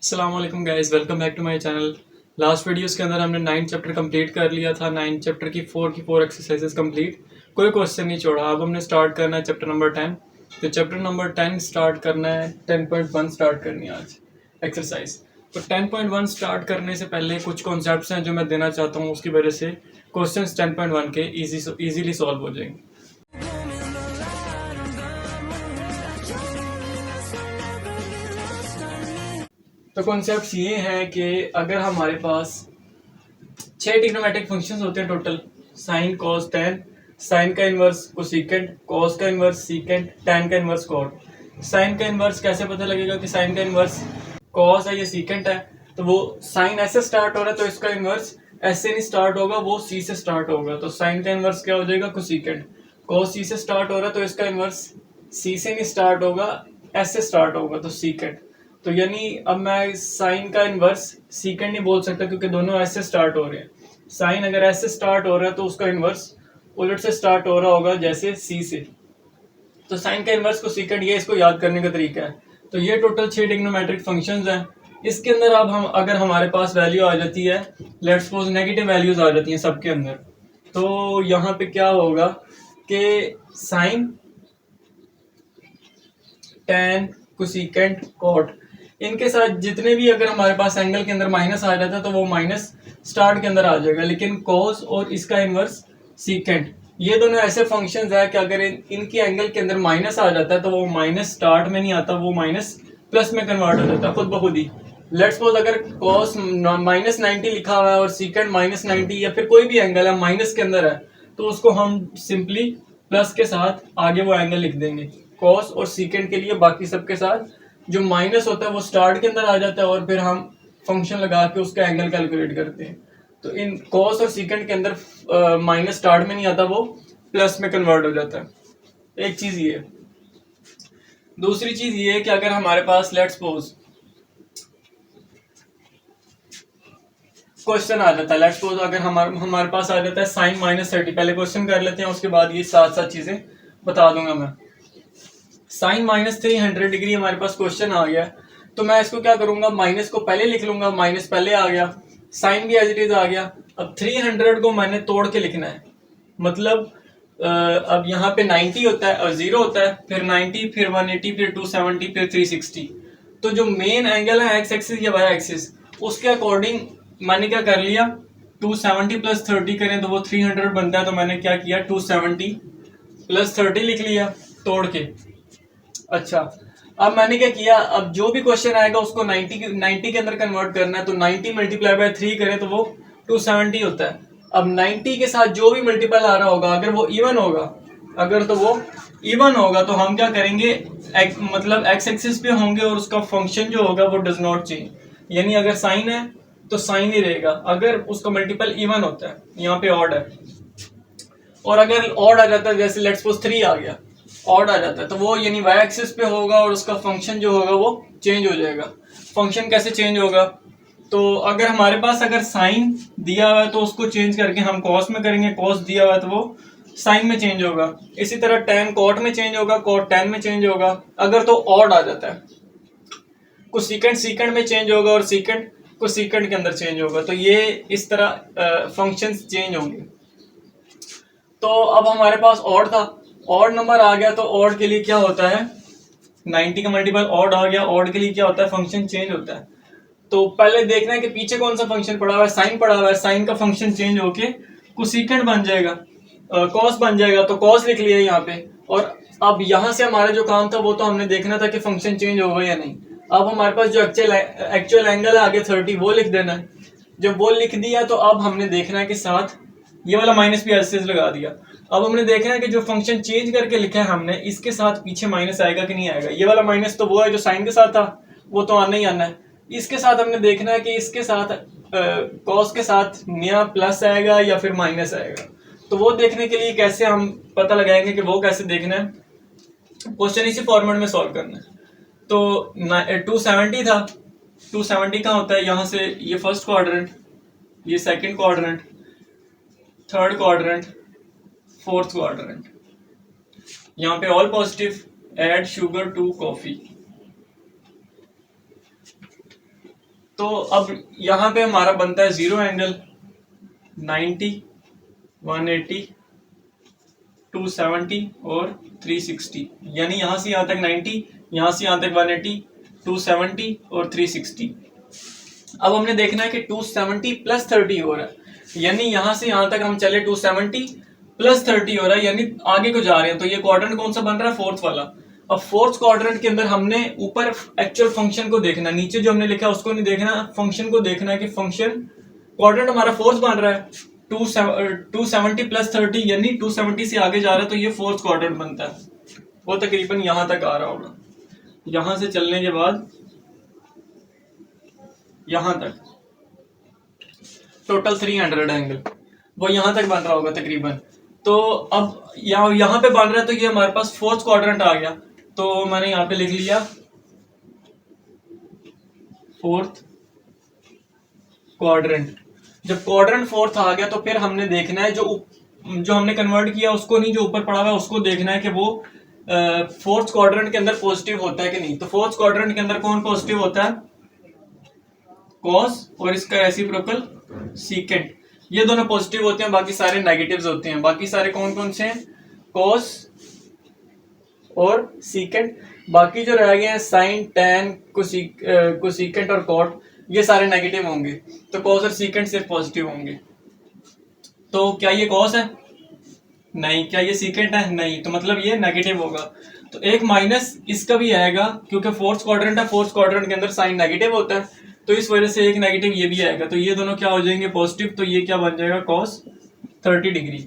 अस्सलाम वालेकुम guys, welcome back to my channel. Last videos के अंदर हमने 9 चैप्टर कंप्लीट कर लिया था। 9 चैप्टर की फोर एक्सरसाइजेस कंप्लीट, कोई क्वेश्चन नहीं छोड़ा। अब हमने स्टार्ट करना है चैप्टर नंबर 10। तो चैप्टर नंबर 10 स्टार्ट करना है, 10.1 स्टार्ट करनी है आज एक्सरसाइज। तो 10.1 स्टार्ट करने से पहले कुछ कॉन्सेप्ट्स हैं जो मैं देना चाहता हूँ, उसकी वजह से क्वेश्चन 10.1 के ईजीली सॉल्व हो जाएंगे। तो कॉन्सेप्ट ये है कि अगर हमारे पास 6 ट्रिग्नोमेट्रिक फंक्शंस होते हैं total, sine cos tan, sine का इन्वर्स कोसेकेंट, कॉस का इन्वर्स सीकेंट, टैन का इन्वर्स कॉट। साइन का इन्वर्स कैसे पता लगेगा कि साइन का इन्वर्स कॉस है या सीकेंट है? तो वो साइन ऐसे स्टार्ट हो रहा है तो इसका इन्वर्स ऐसे नहीं स्टार्ट होगा, वो सी से स्टार्ट होगा। तो साइन का इन्वर्स क्या हो जाएगा? कोसेकेंट। कॉस सी से स्टार्ट हो रहा है तो इसका इन्वर्स सी से नहीं स्टार्ट होगा, ऐसे स्टार्ट होगा, तो सीकेंट। तो यानी अब मैं साइन का इन्वर्स सीकेंड नहीं बोल सकता क्योंकि दोनों ऐसे स्टार्ट हो रहे हैं। साइन अगर ऐसे स्टार्ट हो रहा है तो उसका इन्वर्स उलट से स्टार्ट हो रहा होगा, जैसे सी से। तो साइन का इन्वर्स को सीकेंड, ये इसको याद करने का तरीका है। तो ये टोटल 6 ट्रिग्नोमेट्रिक फंक्शंस हैं। इसके अंदर अब हम अगर हमारे पास वैल्यू आ जाती है, लेट्स सपोज नेगेटिव वैल्यूज आ जाती हैं सबके अंदर, तो यहाँ पे क्या होगा कि साइन, टैन, कोसेकेंट, कॉट, इनके साथ जितने भी अगर हमारे पास एंगल के अंदर माइनस आ जाता है तो वो माइनस स्टार्ट के अंदर आ जाएगा। लेकिन कॉस और इसका इन्वर्स सीकेंट, ये दोनों ऐसे फंक्शंस है कि अगर इनके एंगल के अंदर माइनस आ जाता है तो वो माइनस स्टार्ट में नहीं आता, वो माइनस प्लस में कन्वर्ट हो जाता है खुद ब खुद ही। लेट्स सपोज अगर कॉस -90 लिखा हुआ है और सीकेंट -90 या फिर कोई भी एंगल है माइनस के अंदर है, तो उसको हम सिंपली प्लस के साथ आगे वो एंगल लिख देंगे कॉस और सीकेंट के लिए। बाकी सबके साथ जो माइनस होता है वो स्टार्ट के अंदर आ जाता है और फिर हम फंक्शन लगा के उसका एंगल कैलकुलेट करते हैं। तो इन कॉस और सीकेंट के अंदर माइनस स्टार्ट में नहीं आता, वो प्लस में कन्वर्ट हो जाता है। एक चीज ये। दूसरी चीज ये है कि अगर हमारे पास लेट्स सपोज क्वेश्चन आ जाता है, लेट्स सपोज अगर हमारे पास आ जाता है साइन -30, पहले क्वेश्चन कर लेते हैं, उसके बाद ये साथ साथ चीजें बता दूंगा मैं। साइन -300 डिग्री हमारे पास क्वेश्चन आ गया, तो मैं इसको क्या करूंगा, माइनस को पहले लिख लूंगा, माइनस पहले आ गया, साइन भी एज इट इज आ गया। अब 300 को मैंने तोड़ के लिखना है, मतलब अब यहाँ पे 90 होता है और 0 होता है, फिर 90, फिर 180, फिर 270, फिर 360। तो जो मेन एंगल है एक्स एक्सिस या वाई एक्सिस, उसके अकॉर्डिंग मैंने क्या कर लिया, 270 + 30 करें तो वो 300 बनता है। तो मैंने क्या किया, 270 + 30 लिख लिया तोड़ के। अच्छा, अब मैंने क्या किया, अब जो भी क्वेश्चन आएगा उसको 90 के अंदर कन्वर्ट करना है। तो 90 × 3 करें तो वो 270 होता है। अब 90 के साथ जो भी मल्टीपल आ रहा होगा, अगर वो इवन होगा, अगर तो वो इवन होगा तो हम क्या करेंगे, मतलब एक्स एक्सिस पे होंगे और उसका फंक्शन जो होगा वो डज नॉट चेंज। यानी अगर साइन है तो साइन ही रहेगा, अगर उसका मल्टीपल इवन होता है, यहाँ पे ऑड है, और अगर ऑड आ जाता है, जैसे लेट्स सपोज 3 आ गया, ऑड आ जाता है, तो वो यानी वाई एक्सिस पे होगा और उसका फंक्शन जो होगा वो चेंज हो जाएगा। फंक्शन कैसे चेंज होगा, तो अगर हमारे पास अगर साइन दिया हुआ है तो उसको चेंज करके हम कॉस में करेंगे, कॉस दिया हुआ है तो वो साइन में चेंज होगा। इसी तरह टैन कॉट में चेंज होगा, कॉट टैन में चेंज होगा। अगर तो ऑड आ जाता है, कुछ सीकेंड में चेंज होगा और सीकेंड कुछ सीकेंड के अंदर चेंज होगा। तो ये इस तरह फंक्शंस चेंज होंगे। तो अब हमारे पास ऑड था, ऑड नंबर आ गया, तो ऑड के लिए क्या होता है, 90 का मल्टीपल ऑड आ गया, ऑड के लिए क्या होता है, फंक्शन चेंज होता है। तो पहले देखना है कि पीछे कौन सा फंक्शन पड़ा हुआ है, साइन पड़ा हुआ है, साइन का फंक्शन चेंज होके कोसेकेंट बन जाएगा, कॉस बन जाएगा, तो कॉस लिख लिया यहाँ पे। और अब यहाँ से हमारा जो काम था वो तो हमने देखना था कि फंक्शन चेंज होगा या नहीं। अब हमारे पास जो एक्चुअल एंगल है आगे 30, वो लिख देना है। जब वो लिख दिया तो अब हमने देखना है कि साथ ये वाला माइनस भी ऐसे लगा दिया। अब हमने देखना है कि जो फंक्शन चेंज करके लिखा है हमने, इसके साथ पीछे माइनस आएगा कि नहीं आएगा। ये वाला माइनस तो वो है जो साइन के साथ था, वो तो आना ही आना है। इसके साथ हमने देखना है कि इसके साथ कॉस के साथ नया प्लस आएगा या फिर माइनस आएगा। तो वो देखने के लिए कैसे हम पता लगाएंगे कि वो कैसे देखना है, क्वेश्चन इसी फॉर्मेट में सॉल्व करना है। तो 270 था, 270 कहाँ होता है, यहाँ से ये फर्स्ट क्वाड्रेंट, ये second quadrant, third quadrant, fourth quadrant. यहाँ पे all positive, add sugar to coffee. तो अब यहाँ पे हमारा बनता है 0 एंगल, 90, 180, 270 और 360, यानी यहाँ से यहाँ तक 90, यहाँ से यहाँ तक 180, 270 और 360। अब हमने देखना है कि 270 प्लस 30 हो रहा है, यानी यहाँ से यहाँ तक हम चले 270 प्लस 30 हो रहा है, यानी आगे को जा रहे हैं। तो ये क्वाड्रेंट कौन सा बन रहा है? फोर्थ वाला। अब फोर्थ क्वाड्रेंट के अंदर हमने ऊपर एक्चुअल फंक्शन को देखना, नीचे जो हमने लिखा है उसको नहीं देखना, फंक्शन को देखना है कि फंक्शन क्वाड्रेंट हमारा फोर्थ बन रहा है। 270 प्लस 30 यानी 270 से आगे जा रहा है, तो ये फोर्थ क्वाड्रेंट बनता है। वो तकरीबन यहां तक आ रहा होगा, यहां से चलने के बाद यहां तक टोटल 300 एंगल वो यहां तक बन रहा होगा तकरीबन। तो अब यहाँ पे बन रहा है, तो ये हमारे पास फोर्थ क्वाड्रेंट आ गया। तो मैंने यहाँ पे लिख लिया फोर्थ क्वाड्रेंट। जब क्वाड्रेंट फोर्थ आ गया तो फिर हमने देखना है जो हमने कन्वर्ट किया उसको नहीं, जो ऊपर पड़ा हुआ है उसको देखना है कि वो फोर्थ क्वाड्रेंट के अंदर पॉजिटिव होता है कि नहीं। तो फोर्थ क्वाड्रेंट के अंदर कौन पॉजिटिव होता है? कॉस और इसका रेसिप्रोकल सीकेंट, ये दोनों पॉजिटिव होते हैं, बाकी सारे नेगेटिव्स होते हैं। बाकी सारे कौन कौन से हैं? कॉस और सीकेंट। बाकी जो रह गए हैं साइन, टैन, कोसीकेंट और कॉट, ये सारे नेगेटिव होंगे। तो कॉस और सीकेंट सिर्फ पॉजिटिव होंगे। तो क्या ये कॉस है? नहीं। क्या ये सीकेंट है? नहीं। तो मतलब ये नेगेटिव होगा। तो एक माइनस इसका भी आएगा, क्योंकि फोर्थ क्वाड्रेंट है, फोर्थ क्वाड्रेंट के अंदर साइन नेगेटिव होता है, तो इस वजह से एक नेगेटिव ये भी आएगा। तो ये दोनों क्या हो जाएंगे? पॉजिटिव। तो ये क्या बन जाएगा? Cos 30 degree.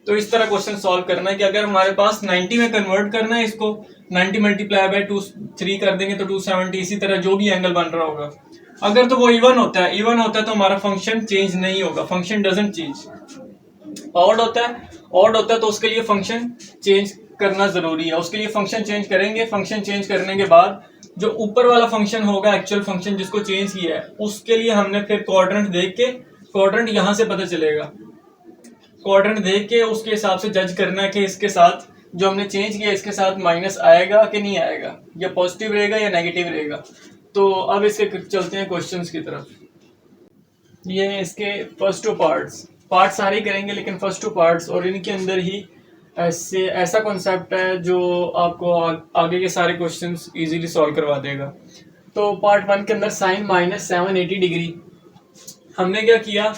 तो इस तरह क्वेश्चन सॉल्व करना है कि अगर हमारे पास 90 में कन्वर्ट करना है इसको, 90 मल्टीप्लाई बाय 3 कर देंगे तो 270। इसी तरह जो भी एंगल बन रहा होगा, अगर तो वो इवन होता है तो हमारा फंक्शन चेंज नहीं होगा, फंक्शन डजंट चेंज। ऑड होता है तो उसके लिए फंक्शन चेंज करना जरूरी है, उसके लिए फंक्शन चेंज करेंगे। फंक्शन चेंज करने के बाद जो ऊपर वाला फंक्शन होगा, एक्चुअल फंक्शन जिसको चेंज किया है, उसके लिए हमने फिर क्वाड्रेंट देख के, क्वाड्रेंट यहां से पता चलेगा, क्वाड्रेंट देख के उसके हिसाब से जज करना है कि इसके साथ जो हमने चेंज किया इसके साथ माइनस आएगा कि नहीं आएगा, या पॉजिटिव रहेगा या नेगेटिव रहेगा। तो अब इसके चलते हैं क्वेश्चंस की तरफ। ये हैं इसके फर्स्ट टू पार्ट सारे ही करेंगे, लेकिन फर्स्ट टू पार्ट्स, और इनके अंदर ही ऐसा कॉन्सेप्ट है जो आपको आगे के सारे क्वेश्चंस इजीली सॉल्व करवा देगा। तो पार्ट 1 के अंदर साइन माइनस 780 डिग्री, हमने क्या किया?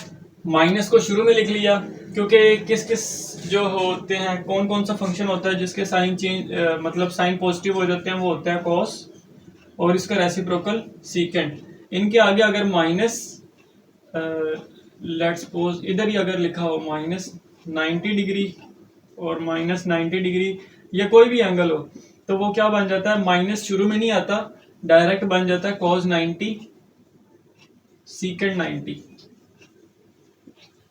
माइनस को शुरू में लिख लिया, क्योंकि किस किस जो होते हैं, कौन कौन सा फंक्शन होता है जिसके साइन चेंज मतलब साइन पॉजिटिव हो जाते हैं, वो होता है कॉस और इसका रेसिप्रोकल सीकेंट। इनके आगे अगर माइनस लेट्स सपोज इधर ही अगर लिखा हो माइनस 90 डिग्री और माइनस 90 डिग्री, या कोई भी एंगल हो, तो वो क्या बन जाता है? माइनस शुरू में नहीं आता, डायरेक्ट बन जाता है कॉस 90 सीकेंट 90।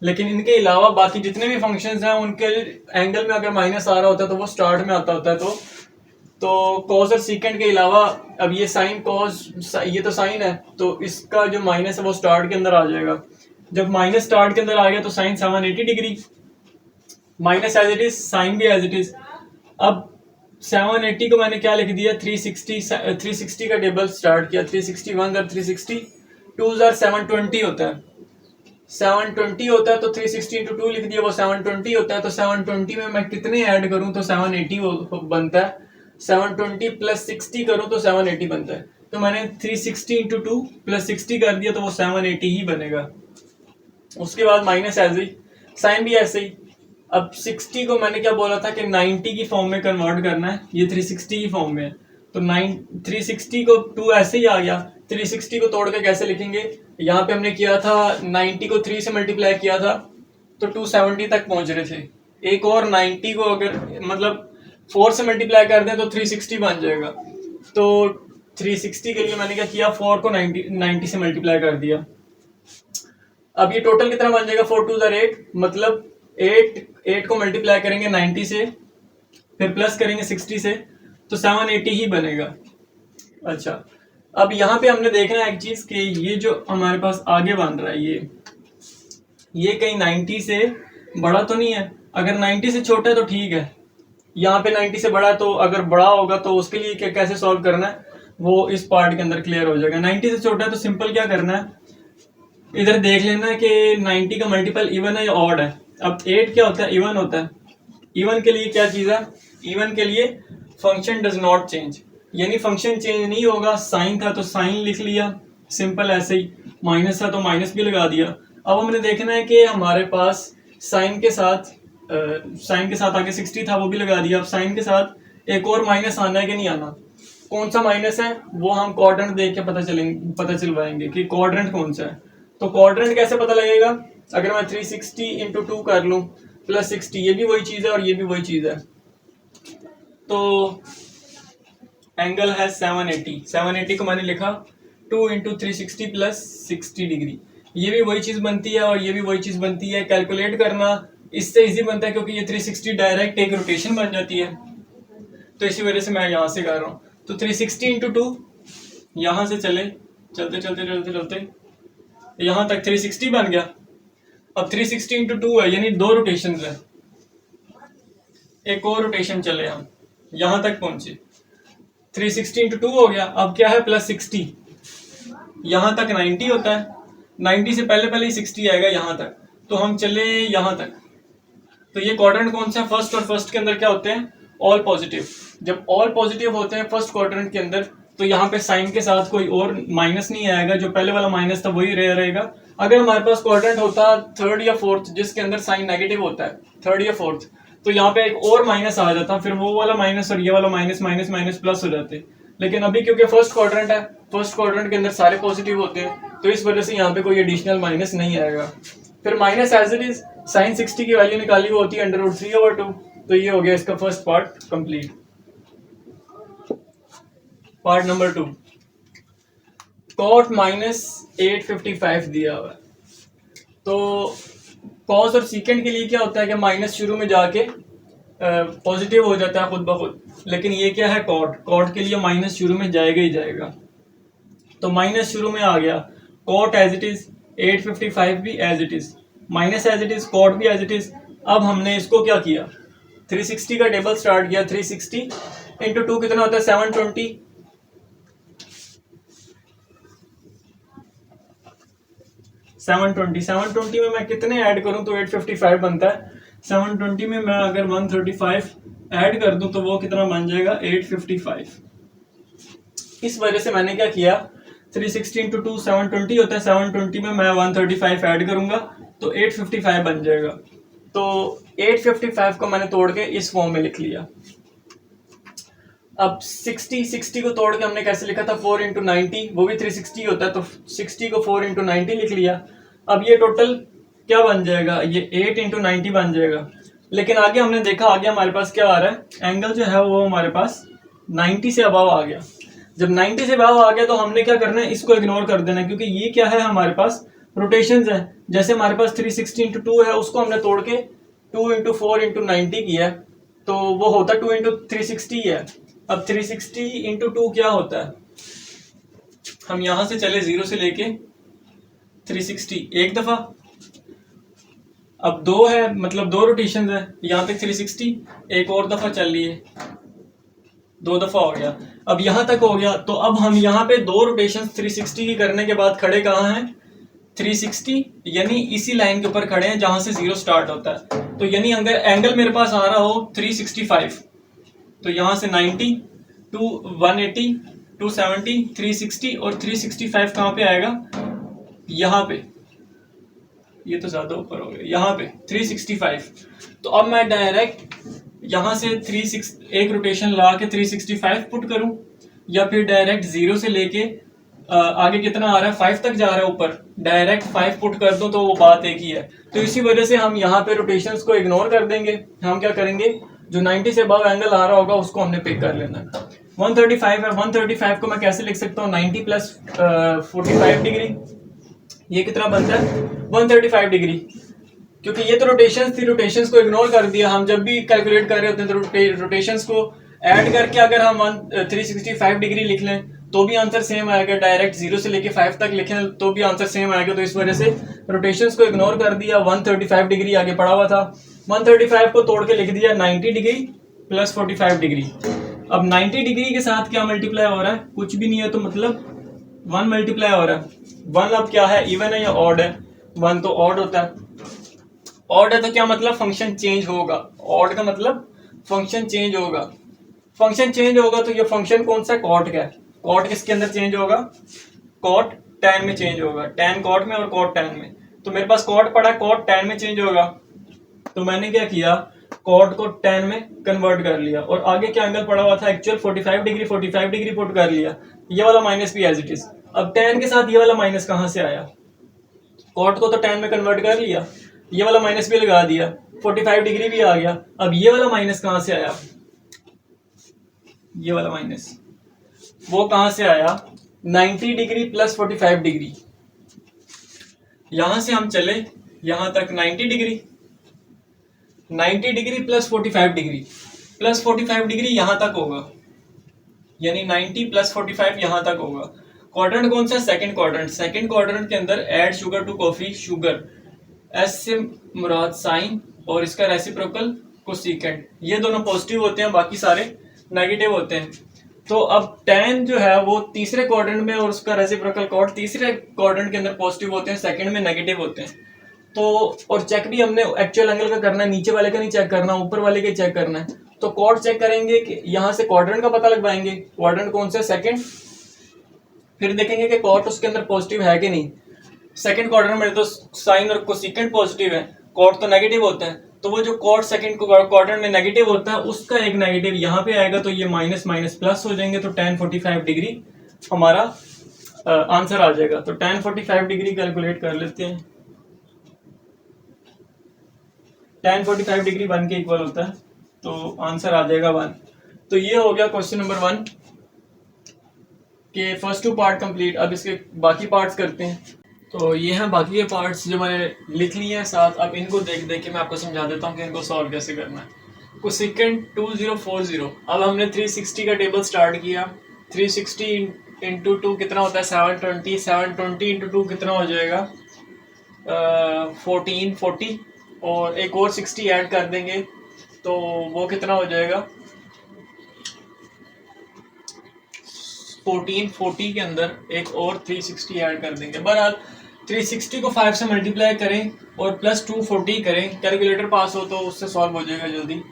लेकिन इनके अलावा बाकी जितने भी फंक्शंस हैं उनके एंगल में अगर माइनस आ रहा होता है तो वो स्टार्ट में आता होता है। तो कॉस और सीकेंट के अलावा अब ये साइन कॉस, ये तो साइन है, तो इसका जो माइनस है वो स्टार्ट के अंदर आ जाएगा। जब माइनस स्टार्ट के अंदर आ गया तो sine 780 degree, minus as it is, sine भी एज इट इज। अब 780 को मैंने क्या लिख दिया? 360 का टेबल स्टार्ट किया। 361 और 360 2 और 720 होता है, 720 होता है, तो 360 इंटू 2 लिख दिया, वो 720 होता है। तो 720 में मैं कितने ऐड करूं तो 780 बनता है, 720 प्लस 60 करूं तो 780 बनता है। तो मैंने 360 इंटू 2 प्लस 60 कर दिया, तो वो 780 ही बनेगा। उसके बाद माइनस ऐसे ही, साइन भी ऐसे ही। अब 60 को मैंने क्या बोला था कि 90 की फॉर्म में कन्वर्ट करना है, ये 360 की फॉर्म में है, तो 360 को 2 ऐसे ही आ गया। 360 को तोड़ के कैसे लिखेंगे? यहाँ पे हमने किया था 90 को 3 से मल्टीप्लाई किया था तो 270 तक पहुंच रहे थे। एक और 90 को अगर मतलब 4 से मल्टीप्लाई कर दें तो 360 बन जाएगा। तो 360 के लिए मैंने क्या किया? 4 को 90 से मल्टीप्लाई कर दिया। अब ये टोटल कितना बन जाएगा? 4 2 8, मतलब 8 को मल्टीप्लाई करेंगे 90 से, फिर प्लस करेंगे 60 से, तो 780 ही बनेगा। अच्छा, अब यहाँ पे हमने देखना है एक चीज कि ये जो हमारे पास आगे बन रहा है ये कहीं 90 से बड़ा तो नहीं है। अगर 90 से छोटा है तो ठीक है, यहाँ पे 90 से बड़ा, तो अगर बड़ा होगा तो उसके लिए कैसे सॉल्व करना है? वो इस पार्ट के अंदर क्लियर हो जाएगा। 90 से छोटा है तो सिंपल क्या करना है, इधर देख लेना कि 90 का मल्टीपल इवन है या ऑड है। अब 8 क्या होता है, इवन होता है। इवन के लिए क्या चीज़ है, इवन के लिए फंक्शन डज नॉट चेंज, यानी फंक्शन चेंज नहीं होगा। साइन था तो साइन लिख लिया, सिंपल ऐसे ही। माइनस था तो माइनस भी लगा दिया। अब हमने देखना है कि हमारे पास साइन के साथ आगे 60 था, वो भी लगा दिया। अब साइन के साथ एक और माइनस आना है कि नहीं आना, कौन सा माइनस है वो हम क्वाड्रेंट देख के पता चलवाएंगे कि क्वाड्रेंट कौन सा है। तो क्वाड्रेंट कैसे पता लगेगा, अगर मैं 360 इंटू 2 कर लूँ प्लस 60, ये भी वही चीज़ है और ये भी वही चीज़ है। तो एंगल है 780 को मैंने लिखा 2 इंटू 360 प्लस 60 डिग्री। ये भी वही चीज़ बनती है और ये भी वही चीज़ बनती है। कैलकुलेट करना इससे इजी बनता है क्योंकि ये 360 डायरेक्ट एक रोटेशन बन जाती है, तो इसी वजह से मैं यहाँ से कर रहा हूँ। तो 360 इंटू 2 यहाँ से चलते यहाँ तक 360 बन गया। अब 360 इंटू 2 है, यानी 2 रोटेशन है। एक और रोटेशन चले हम यहाँ तक पहुंचे, 360 इंटू 2 हो गया। अब क्या है, प्लस 60, यहाँ तक 90 होता है। 90 से पहले ही 60 आएगा यहाँ तक, तो हम चले यहाँ तक। तो ये क्वाड्रेंट कौन सा है, फर्स्ट, और फर्स्ट के अंदर क्या होते हैं, ऑल पॉजिटिव। जब ऑल पॉजिटिव होते हैं फर्स्ट क्वाड्रेंट के अंदर, तो यहाँ पे साइन के साथ कोई और माइनस नहीं आएगा, जो पहले वाला माइनस था वही रहेगा। अगर हमारे पास क्वाड्रेंट होता थर्ड या फोर्थ जिसके अंदर साइन नेगेटिव होता है, थर्ड या फोर्थ, तो यहाँ पे एक और माइनस आ जाता, फिर वो वाला माइनस और ये वाला माइनस माइनस माइनस प्लस हो जाते। लेकिन अभी क्योंकि फर्स्ट क्वाड्रेंट है, फर्स्ट क्वाड्रेंट के अंदर सारे पॉजिटिव होते हैं, तो इस वजह से यहाँ पे कोई एडिशनल माइनस नहीं आएगा। फिर minus as it is, sine 60 की वैल्यू निकाली हुई होती है √3/2। तो ये हो गया इसका first part complete. Part number 2, cot -855 दिया हुआ है। तो कॉस और सीकेंड के लिए क्या होता है कि माइनस शुरू में जाके पॉजिटिव हो जाता है खुद ब खुद, लेकिन ये क्या है, कॉट के लिए माइनस शुरू में जाएगा ही जाएगा। तो माइनस शुरू में आ गया, कॉट एज इट इज, 855 भी as it is, minus as it is, cot भी एज इट इज। अब हमने इसको क्या किया, 360 का टेबल स्टार्ट किया। 360 इंटू 2 कितना होता है, 720। 720 में मैं कितने ऐड करूं तो 855 बनता है। 720 में मैं अगर 135 ऐड कर दूं तो वो कितना बन जाएगा, 855। इस वजह से मैंने क्या किया, 360 इंटू 2 720 होता है, 720 में मैं 135 ऐड करूंगा तो 855 बन जाएगा। तो 855 को मैंने तोड़ के इस फॉर्म में लिख लिया। अब 60 को तोड़ के हमने कैसे लिखा था, 4 इंटू 90, वो भी 360 होता है, तो 60 को 4 इंटू 90 लिख लिया। अब ये टोटल क्या बन जाएगा, ये 8 इंटू 90 बन जाएगा। लेकिन आगे हमने देखा, आगे हमारे पास क्या आ रहा है, एंगल जो है वो हमारे पास 90 से अबव आ गया। जब 90 से अबव आ गया तो हमने क्या करना है, इसको इग्नोर कर देना है, क्योंकि ये क्या है, हमारे पास रोटेशंस है। जैसे हमारे पास 360 इंटू 2 है, उसको हमने तोड़ के 2 इंटू 4 इंटू 90 किया है, तो वो होता 2 इंटू 360 है। अब 360 इंटू 2 क्या होता है, हम यहां से चले 0 से लेके 360 एक दफा, अब 2 है, मतलब 2 रोटेशन है, यहां तक 360 एक और दफा चल रही है, 2 दफा हो गया। अब यहां तक हो गया, तो अब हम यहाँ पे 2 रोटेशन 360 की करने के बाद खड़े कहाँ हैं, 360, यानी इसी लाइन के ऊपर खड़े हैं जहां से 0 स्टार्ट होता है। तो यानी अगर एंगल मेरे पास आ रहा हो 365, तो यहां से 90 टू 180 270 360 और 365 कहाँ पे आएगा, यहाँ पे, ये तो ज्यादा ऊपर हो गया, यहाँ पे 365। तो अब मैं डायरेक्ट यहाँ से एक रोटेशन ला के 365 पुट करूं, या फिर डायरेक्ट 0 से लेके आगे कितना आ रहा है, 5 तक जा रहा है ऊपर, डायरेक्ट 5 पुट कर दो, तो वो बात एक ही है। तो इसी वजह से हम यहाँ पे रोटेशंस को इग्नोर कर देंगे। हम क्या करेंगे, जो 90 से अबव एंगल आ रहा होगा उसको हमने पिक कर लेना है। 135 है, 135 को मैं कैसे लिख सकता हूँ, 90 प्लस 45 डिग्री, ये कितना बनता है 135 डिग्री। क्योंकि ये तो रोटेशंस थी, रोटेशंस को इग्नोर कर दिया। हम जब भी कैलकुलेट कर रहे होते हैं तो रोटेशंस को ऐड करके अगर हम 365 डिग्री लिख लें तो भी आंसर सेम आएगा, डायरेक्ट 0 से लेके 5 तक लिखें तो भी आंसर सेम आएगा। तो इस वजह से रोटेशंस को इग्नोर कर दिया, 135 डिग्री आगे पड़ा हुआ था, 135 को तोड़ के लिख दिया 90 डिग्री प्लस 45 डिग्री। अब 90 डिग्री के साथ क्या मल्टीप्लाई हो रहा है, कुछ भी नहीं है, तो मतलब 1 मल्टीप्लाई हो रहा है। 1 अब क्या है, इवन है या ऑड है? 1 तो ऑड होता है, ऑड है तो क्या मतलब फंक्शन चेंज होगा, ऑड का मतलब फंक्शन चेंज होगा। फंक्शन चेंज होगा तो ये फंक्शन कौन सा, कॉट का है। कॉट किसके अंदर चेंज होगा, कॉट tan में चेंज होगा, tan कॉट में और कॉट tan में। तो मेरे पास कॉट पड़ा, कॉट tan में चेंज होगा, तो मैंने क्या किया, कॉट को tan में कन्वर्ट कर लिया, और आगे क्या एंगल पड़ा हुआ था एक्चुअल 45 डिग्री, 45 डिग्री पुट कर लिया, ये वाला माइनस भी एज इट इज। अब tan के साथ ये वाला माइनस कहां से आया, कॉट को तो tan में कन्वर्ट कर लिया, ये वाला माइनस भी लगा दिया, 45 डिग्री भी आ गया। अब ये वाला माइनस कहां से आया, ये वाला माइनस वो कहां से आया, 90 डिग्री प्लस 45 डिग्री। यहां से हम चले यहां तक 90 degree, 90 degree plus 45 degree, plus 45 degree यहां तक होगा, यानी 90 प्लस 45 यहां तक होगा। क्वाड्रेंट कौन सा, सेकंड क्वाड्रेंट। सेकंड क्वाड्रेंट के अंदर add sugar to coffee, sugar S से मुराद साइन और इसका रेसिप्रोकल कोसेकेंट, ये दोनों पॉजिटिव होते हैं, बाकी सारे नेगेटिव होते हैं। तो अब tan जो है वो तीसरे क्वाड्रेंट में और उसका रेसिप्रोकल कॉट तीसरे क्वाड्रेंट के अंदर पॉजिटिव होते हैं, सेकंड में नेगेटिव होते हैं। तो और चेक भी हमने एक्चुअल एंगल का करना है, नीचे वाले का नहीं चेक करना, ऊपर वाले का चेक करना है। तो कॉट चेक करेंगे कि यहाँ से क्वाड्रेंट का पता लगवाएंगे, क्वाड्रेंट कौन सा, सेकंड। फिर देखेंगे कि कॉट उसके अंदर पॉजिटिव है कि नहीं। सेकंड क्वाड्रेंट में तो साइन और कोसेकेंट पॉजिटिव है, कॉट तो नेगेटिव होता है, तो वो जो कॉट सेकंड क्वाड्रेंट में नेगेटिव होता है उसका एक नेगेटिव यहाँ पे आएगा, तो ये माइनस माइनस प्लस हो जाएंगे, तो tan 45 डिग्री हमारा आंसर आ जाएगा। तो tan 45 डिग्री कैलकुलेट कर लेते हैं, tan 45 डिग्री 1 के इक्वल होता है, तो आंसर आ जाएगा 1। तो ये हो गया क्वेश्चन नंबर 1 के फर्स्ट 2 पार्ट कंप्लीट। अब इसके बाकी पार्ट्स करते हैं। तो ये हैं बाकी के पार्ट्स जो मैंने लिख लिए हैं साथ। अब इनको देख देख के मैं आपको समझा देता हूँ कि इनको सॉल्व कैसे करना है। कोसेकेंट 2040, अब हमने 360 का टेबल स्टार्ट किया। 360 इंटू 2 कितना होता है, 720, 720 इंटू 2 कितना हो जाएगा, 1440, और एक और 60 ऐड कर देंगे तो वो कितना हो जाएगा, 1440 के अंदर एक और 360 ऐड कर देंगे। बहरहाल 360 को 5 से मल्टीप्लाई करें और प्लस 240 करें, कैलकुलेटर पास हो तो उससे सॉल्व हो जाएगा जल्दी।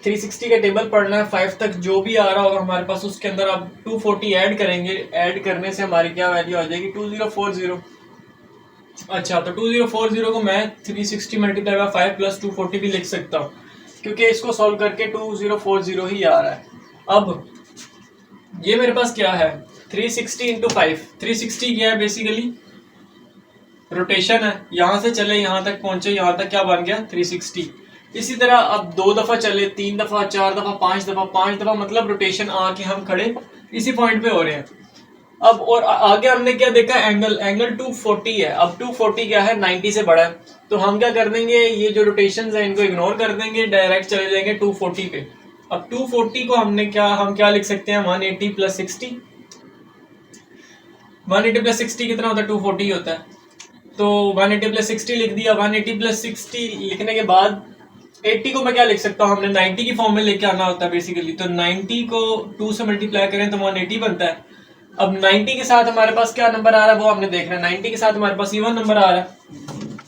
360 का टेबल पढ़ना है, 5 तक जो भी आ रहा होगा हमारे पास उसके अंदर अब 240 ऐड करेंगे। ऐड करने से हमारी क्या वैल्यू आ जाएगी, 2040। अच्छा, तो 2040 को मैं 360 मल्टीप्लाई बाय 5 प्लस 240 भी लिख सकता हूँ, क्योंकि इसको सॉल्व करके 2040 ही आ रहा है। अब ये मेरे पास क्या है, 360 इंटू 5, 360 क्या है, बेसिकली रोटेशन है। यहां से चले यहां तक पहुंचे, यहां तक क्या बन गया, 360। इसी तरह अब 2 दफा चले, 3 दफा, 4 दफा, 5 दफा, 5 दफा, मतलब रोटेशन आके हम खड़े इसी पॉइंट पे हो रहे हैं। अब और आगे हमने क्या देखा, एंगल, एंगल 240 है। अब 240 क्या है, 90 से बड़ा है, तो हम क्या कर देंगे, ये जो रोटेशन है इनको इग्नोर कर देंगे, डायरेक्ट चले जाएंगे 240 पे। अब 240 को हम क्या लिख सकते हैं, 180 प्लस 60। 180 प्लस 60 कितना होता है, 240 होता है, तो 180 प्लस 60 लिख दिया। 180 प्लस 60 लिखने के बाद 80 को मैं क्या लिख सकता हूँ, हमने 90 की फॉर्म में लेके आना होता है बेसिकली। तो 90 को 2 से मल्टीप्लाई करें तो 180 बनता है। अब 90 के साथ हमारे पास क्या नंबर आ रहा है वो हमने देखना है। 90 के साथ हमारे पास इवन नंबर आ रहा है।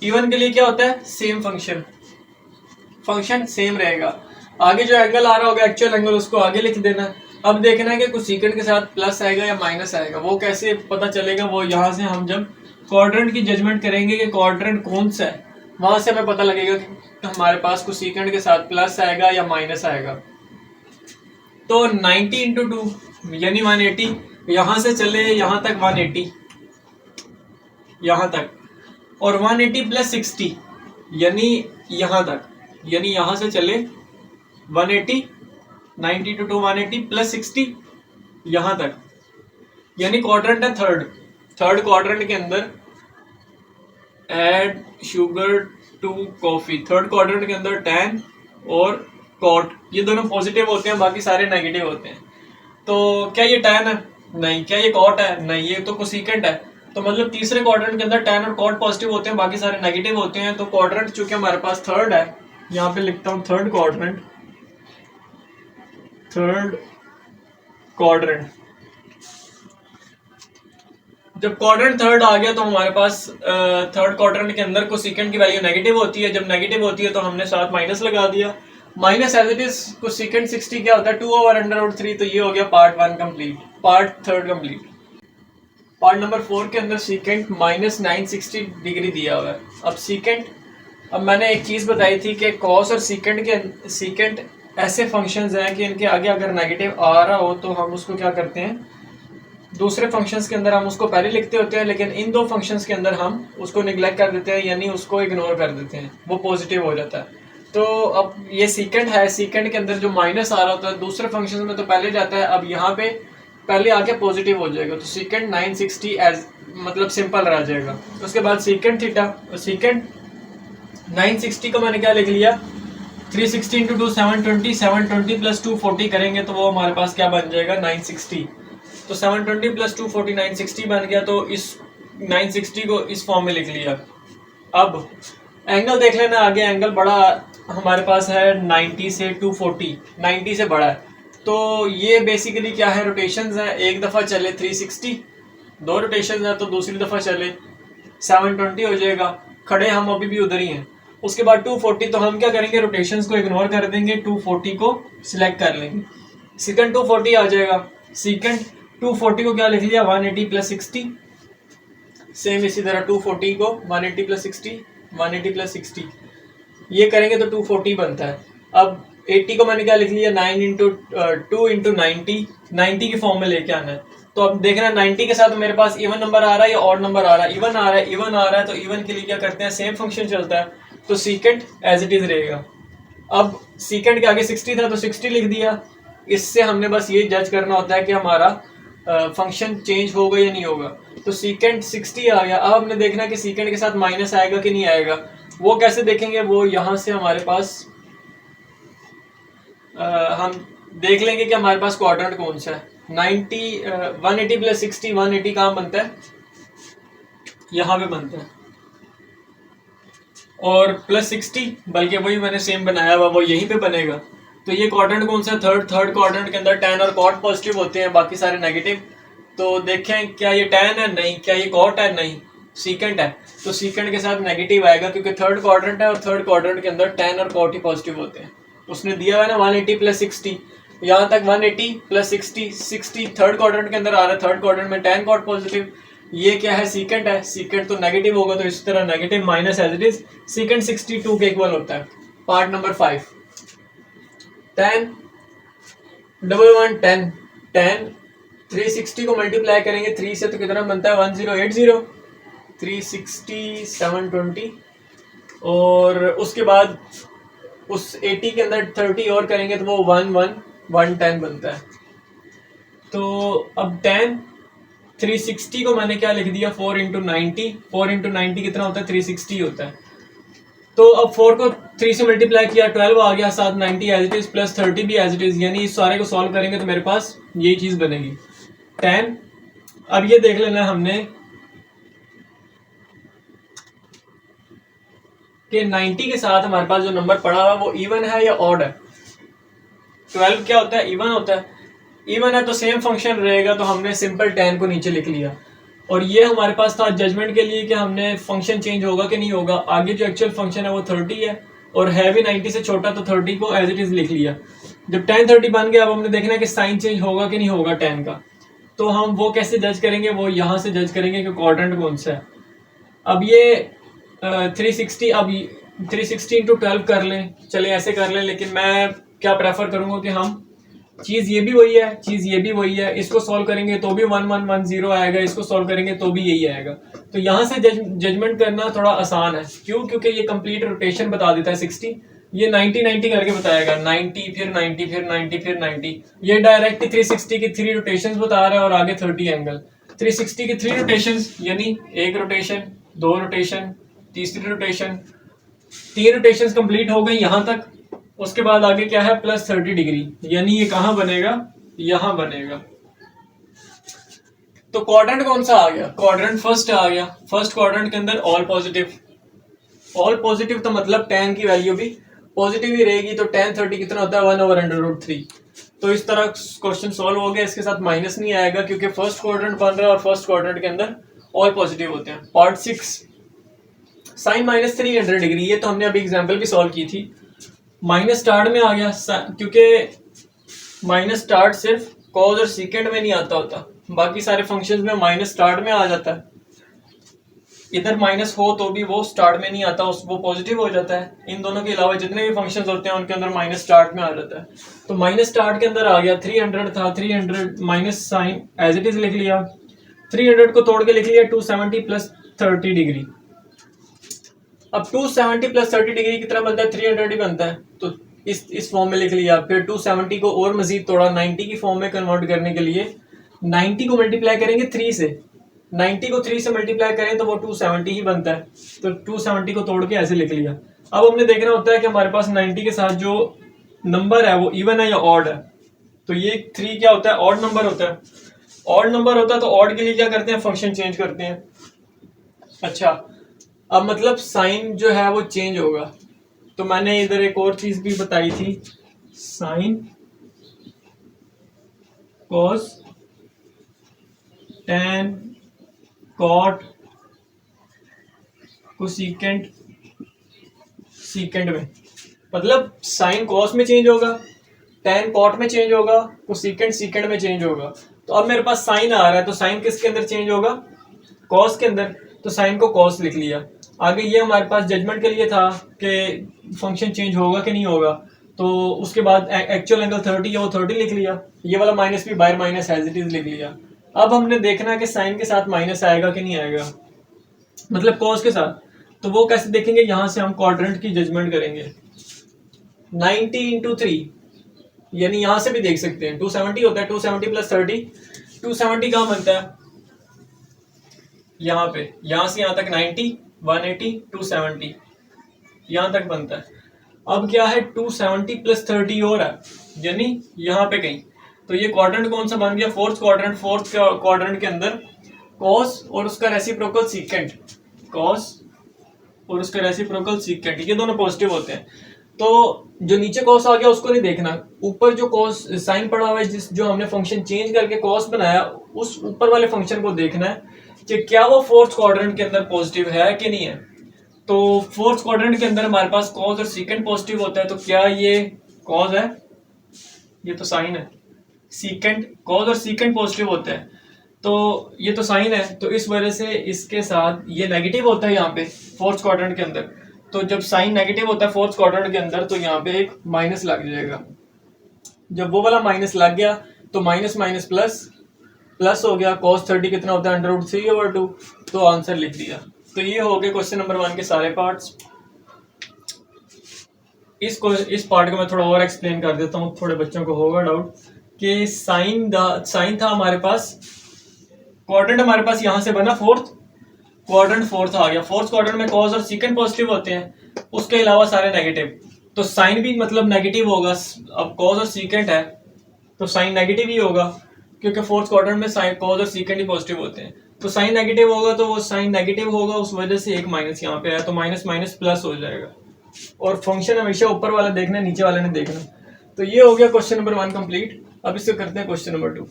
इवन के लिए क्या होता है, सेम फंक्शन सेम रहेगा। आगे जो एंगल आ रहा होगा एक्चुअल एंगल, उसको आगे लिख देना है। अब देखना है कि कोसेकेंट के साथ प्लस आएगा या माइनस आएगा, वो कैसे पता चलेगा, वो यहाँ से हम जब क्वाड्रेंट की जजमेंट करेंगे कि क्वाड्रेंट कौन सा है, वहां से हमें पता लगेगा कि हमारे पास कोसेकेंट के साथ प्लस आएगा या माइनस आएगा। तो 90 इंटू 2 यानी 180, यहां से चले यहां तक 180, यहां तक, और 180 प्लस 60 यानी यहां तक, यानी यहां से चले 180, 90 टू 2 180 प्लस 60 यहां तक, यानी क्वाड्रेंट है थर्ड क्वाड्रेंट के अंदर add sugar to coffee. Third quadrant के अंदर tan और cot ये दोनों पॉजिटिव होते हैं, बाकी सारे नेगेटिव होते हैं। तो क्या ये tan है, नहीं। क्या ये cot है, नहीं। ये तो कोसेकेंट है। तो मतलब तीसरे क्वाड्रेंट के अंदर tan और cot पॉजिटिव होते हैं, बाकी सारे नेगेटिव होते हैं। तो क्वाड्रेंट चूंकि हमारे पास थर्ड है, यहाँ पे लिखता हूँ थर्ड क्वाड्रेंट, थर्ड क्वाड्रेंट। जब क्वाड्रेंट थर्ड आ गया तो हमारे पास थर्ड क्वाड्रेंट के अंदर कोसेकेंट की वैल्यू नेगेटिव होती है। जब नेगेटिव होती है तो हमने साथ माइनस लगा दिया। Minus as it is cosecant 60 क्या होता है 2/√3। तो ये हो गया part 1 complete, part third complete. Part number 4 के अंदर सीकेंट -960 डिग्री दिया हुआ है। अब सीकेंट, अब मैंने एक चीज़ बताई थी कि कॉस और सीकेंट ऐसे फंक्शंस हैं कि इनके आगे अगर नेगेटिव आ रहा हो तो हम उसको क्या करते हैं, दूसरे फंक्शंस के अंदर हम उसको पहले लिखते होते हैं, लेकिन इन दो फंक्शंस के अंदर हम उसको निगलेक्ट कर देते हैं, यानी उसको इग्नोर कर देते हैं, वो पॉजिटिव हो जाता है। तो अब ये सीकेंट है, सीकेंट के अंदर जो माइनस आ रहा होता है दूसरे फंक्शन में तो पहले जाता है, अब यहाँ पे पहले आके पॉजिटिव हो जाएगा। तो सीकेंट 960 एज मतलब सिंपल रह जाएगा। उसके बाद सीकेंट थीटा, सीकेंट 960 को मैंने क्या लिख लिया 360 इंटू 2 720, 720 प्लस 240 करेंगे तो वो हमारे पास क्या बन जाएगा 960। तो 720 प्लस 240 960 बन गया। तो इस 960 को इस फॉर्म में लिख लिया। अब एंगल देख लेना आगे, एंगल बड़ा हमारे पास है 90 से 240, 90 से बड़ा है। तो ये बेसिकली क्या है, रोटेशंस है। एक दफ़ा चले 360, दो रोटेशंस है तो दूसरी दफ़ा चले 720 हो जाएगा। खड़े हम अभी भी उधर ही हैं। उसके बाद 240, तो हम क्या करेंगे, रोटेशंस को इग्नोर कर देंगे, 240 को सिलेक्ट कर लेंगे, सीकेंट 240 आ जाएगा। सीकेंट 240 को क्या लिख लिया 180 प्लस 60। सेम इसी तरह 240 को 180 प्लस 60, 180 प्लस 60 ये करेंगे तो 240 बनता है। अब 80 को मैंने क्या लिख लिया 9 इंटू 2 इंटू 90 की फॉर्म में लेके आना है। तो अब देखना 90 के साथ मेरे पास इवन नंबर आ रहा है या ऑड नंबर आ रहा है, इवन आ रहा है, इवन आ रहा है। तो इवन के लिए क्या करते हैं, सेम फंक्शन चलता है, तो सीकेंट एज इट इज रहेगा। अब सीकेंट के आगे 60 था तो 60 लिख दिया। इससे हमने बस ये जज करना होता है कि हमारा फंक्शन चेंज होगा या नहीं होगा। तो सीकेंट 60 आ गया। अब हमने देखना कि सीकेंट के साथ माइनस आएगा कि नहीं आएगा। वो कैसे देखेंगे, वो यहाँ से हमारे पास हम देख लेंगे कि हमारे पास क्वाड्रेंट कौन सा है। 180 प्लस 60, 180 कहाँ बनता है, यहाँ पे बनता है, और प्लस 60 बल्कि वही मैंने सेम बनाया हुआ वो यहीं पे बनेगा। तो ये क्वाड्रेंट कौन सा है, थर्ड क्वाड्रेंट के अंदर tan और cot पॉजिटिव होते हैं, बाकी सारे नेगेटिव। तो देखें क्या ये tan है, नहीं। क्या ये cot है, नहीं। सीकेंट है, तो सीकेंट के साथ नेगेटिव आएगा क्योंकि थर्ड क्वाड्रेंट है और थर्ड क्वाड्रेंट के अंदर tan और cot ही पॉजिटिव होते हैं। उसने दिया हुआ है ना 180 प्लस 60, यहाँ तक 180 प्लस 60 थर्ड क्वाड्रेंट के अंदर आ रहा है, थर्ड क्वाड्रेंट में tan cot पॉजिटिव। ये क्या है, सीकेंट है, सीकेंट तो नेगेटिव होगा तो इस तरह negative minus as it is secant 62 के इक्वल होता है। पार्ट नंबर 5 tan 360 को मल्टीप्लाई करेंगे 3 से तो कितना बनता है 1080, 360 720, और उसके बाद उस 80 के अंदर 30 और करेंगे तो वो 110 बनता है। तो अब tan 360 को मैंने क्या लिख दिया 4 इंटू 90 कितना होता है 360 होता है। तो अब 4 को 3 से मल्टीप्लाई किया 12 आ गया, साथ 90 एज इट इज प्लस 30 भी एज इट इज, यानी इस सारे को सॉल्व करेंगे तो मेरे पास यही चीज बनेगी tan। अब ये देख लेना हमने कि 90 के साथ हमारे पास जो नंबर पड़ा हुआ वो इवन है या ऑड है। 12 क्या होता है, इवन होता है। इवन है तो सेम फंक्शन रहेगा, तो हमने सिंपल tan को नीचे लिख लिया। और ये हमारे पास था जजमेंट के लिए कि हमने फंक्शन चेंज होगा कि नहीं होगा। आगे जो एक्चुअल फंक्शन है वो 30 है और है भी 90 से छोटा, तो 30 को एज इट इज लिख लिया। जब tan 30 बन गया, अब हमने देखना है कि साइन चेंज होगा कि नहीं होगा tan का। तो हम वो कैसे जज करेंगे, वो यहाँ से जज करेंगे कि क्वाड्रेंट कौन सा है। अब ये 360, अब 360 इंटू 12 कर लें, चले ऐसे कर लें, लेकिन मैं क्या प्रेफर करूँगा कि हम चीज़ ये भी वही है, चीज़ ये भी वही है, इसको सॉल्व करेंगे तो भी 1110 आएगा, इसको सॉल्व करेंगे तो भी यही आएगा। तो यहाँ से जजमेंट करना थोड़ा आसान है। क्यों, क्योंकि ये कंप्लीट रोटेशन बता देता है 60, ये 90 करके बताएगा, 90 फिर 90 फिर 90 फिर 90। ये डायरेक्ट 360 की 3 रोटेशंस बता रहा है और आगे 30 एंगल। 360 की 3 रोटेशंस यानी एक रोटेशन, दो रोटेशन, तीसरी रोटेशन, 3 रोटेशंस कंप्लीट हो गई यहाँ तक। उसके बाद आगे क्या है प्लस 30 डिग्री, यानी ये कहाँ बनेगा, यहाँ बनेगा। तो क्वाड्रेंट कौन सा आ गया, क्वाड्रेंट फर्स्ट आ गया। फर्स्ट क्वाड्रेंट के अंदर ऑल पॉजिटिव, ऑल पॉजिटिव तो मतलब tan की वैल्यू भी पॉजिटिव ही रहेगी। तो tan 30 कितना होता है 1/√3। तो इस तरह क्वेश्चन सॉल्व हो गया, इसके साथ माइनस नहीं आएगा क्योंकि फर्स्ट क्वाड्रेंट बन रहा है और फर्स्ट क्वाड्रेंट के अंदर ऑल पॉजिटिव होते हैं। पार्ट 6 साइन माइनस 300 डिग्री, ये तो हमने अभी एग्जांपल भी सॉल्व की थी। माइनस स्टार्ट में आ गया क्योंकि माइनस स्टार्ट सिर्फ कॉज और सीकेंड में नहीं आता होता, बाकी सारे फंक्शंस में माइनस स्टार्ट में आ जाता है। इधर माइनस हो तो भी वो स्टार्ट में नहीं आता, वो पॉजिटिव हो जाता है। इन दोनों के अलावा जितने भी फंक्शंस होते हैं उनके अंदर माइनस स्टार्ट में आ जाता है। तो माइनस स्टार्ट के अंदर आ गया, 300 था, 300 minus sine as it is लिख लिया, 300 को तोड़ के लिख लिया 270 प्लस 30 डिग्री। अब 270 प्लस 30 डिग्री कितना बनता है, 300 ही बनता है, तो इस फॉर्म में लिख लिया। फिर 270 को और मजीद तोड़ा 90 की फॉर्म में कन्वर्ट करने के लिए 90 को मल्टीप्लाई करेंगे 3 से, 90 को 3 से मल्टीप्लाई करें तो वो 270 ही बनता है, तो 270 को तोड़ के ऐसे लिख लिया। अब हमने देखना होता है कि हमारे पास 90 के साथ जो नंबर है वो इवन है या ऑड है। तो ये 3 क्या होता है, ऑड नंबर होता है। ऑड नंबर होता है तो ऑड के लिए क्या करते हैं, फंक्शन चेंज करते हैं। अच्छा, अब मतलब साइन जो है वो चेंज होगा, तो मैंने इधर एक और चीज भी बताई थी, sine cos tan cot cosecant secant में, मतलब साइन कॉस में चेंज होगा, टैन कॉट में चेंज होगा, कोसेकेंट सीकेंट में चेंज होगा। तो अब मेरे पास साइन आ रहा है तो साइन किसके अंदर चेंज होगा, कॉस के अंदर, तो साइन को कॉस लिख लिया। आगे ये हमारे पास जजमेंट के लिए था कि फंक्शन चेंज होगा कि नहीं होगा, तो उसके बाद एक्चुअल एंगल 30 है वो 30 लिख लिया, ये वाला माइनस भी बाहर माइनस एज इट इज लिख लिया। अब हमने देखना है कि साइन के साथ माइनस आएगा कि नहीं आएगा, मतलब कॉस के साथ। तो वो कैसे देखेंगे, यहां से हम क्वाड्रेंट की जजमेंट करेंगे। 90 इंटू 3, यानी यहां से भी देख सकते हैं 270 होता है, 270 प्लस 30, 270 कहाँ बनता है, यहाँ पे, यहां से यहां तक 90, 180, 270 यहां तक बनता है। अब क्या है, 270 प्लस 30 और है, यानी यहाँ पे कहीं, तो ये क्वाड्रेंट कौन सा बन गया, फोर्थ क्वाड्रेंट। फोर्थ क्वाड्रेंट के अंदर कॉस और उसका रेसिप्रोकल सीकेंट, कॉस और उसका रेसिप्रोकल सीकेंट, ये दोनों पॉजिटिव होते हैं। तो जो नीचे कॉस आ गया उसको नहीं देखना, ऊपर जो कॉस साइन पड़ा हुआ है, जो हमने फंक्शन चेंज करके कॉस बनाया, उस ऊपर वाले फंक्शन को देखना है कि क्या वो फोर्थ क्वाड्रेंट के अंदर पॉजिटिव है कि नहीं है। तो फोर्थ क्वाड्रेंट के अंदर हमारे पास कॉस और सीकेंट पॉजिटिव होता है, तो क्या ये कॉस है, ये तो साइन है, सीकेंट, कॉस और सीकेंट पॉजिटिव होता है, तो ये तो साइन है, तो इस वजह से इसके साथ ये नेगेटिव होता है यहाँ पे फोर्थ क्वाड्रेंट के अंदर। तो जब साइन नेगेटिव होता है फोर्थ क्वाड्रेंट के अंदर, तो यहाँ पे एक माइनस लग जाएगा। जब वो वाला माइनस लग गया तो माइनस माइनस प्लस, प्लस हो गया, cos 30 कितना होता है, √3/2, तो आंसर लिख दिया। तो ये हो गए क्वेश्चन नंबर 1 के सारे पार्ट्स। इस पार्ट को मैं थोड़ा और एक्सप्लेन कर देता हूँ, थोड़े बच्चों को होगा डाउट कि साइन था हमारे पास, क्वाड्रेंट हमारे पास यहाँ से बना फोर्थ क्वाड्रेंट, फोर्थ आ गया। फोर्थ क्वाड्रेंट में कॉस और सीकेंट पॉजिटिव होते हैं, उसके अलावा सारे नेगेटिव, तो साइन भी मतलब नेगेटिव होगा। अब कॉस और सीकेंट है तो साइन नेगेटिव ही होगा, क्योंकि फोर्थ क्वाड्रेंट में साइन कॉस और सीकेंट ही पॉजिटिव होते हैं। तो साइन नेगेटिव होगा तो वो साइन नेगेटिव होगा, उस वजह से एक माइनस यहाँ पे है, तो माइनस माइनस प्लस हो जाएगा। और फंक्शन हमेशा ऊपर वाला देखना है, नीचे वाले ने देखना। तो ये हो गया क्वेश्चन नंबर 1 कंप्लीट। अब इससे करते हैं क्वेश्चन नंबर 2।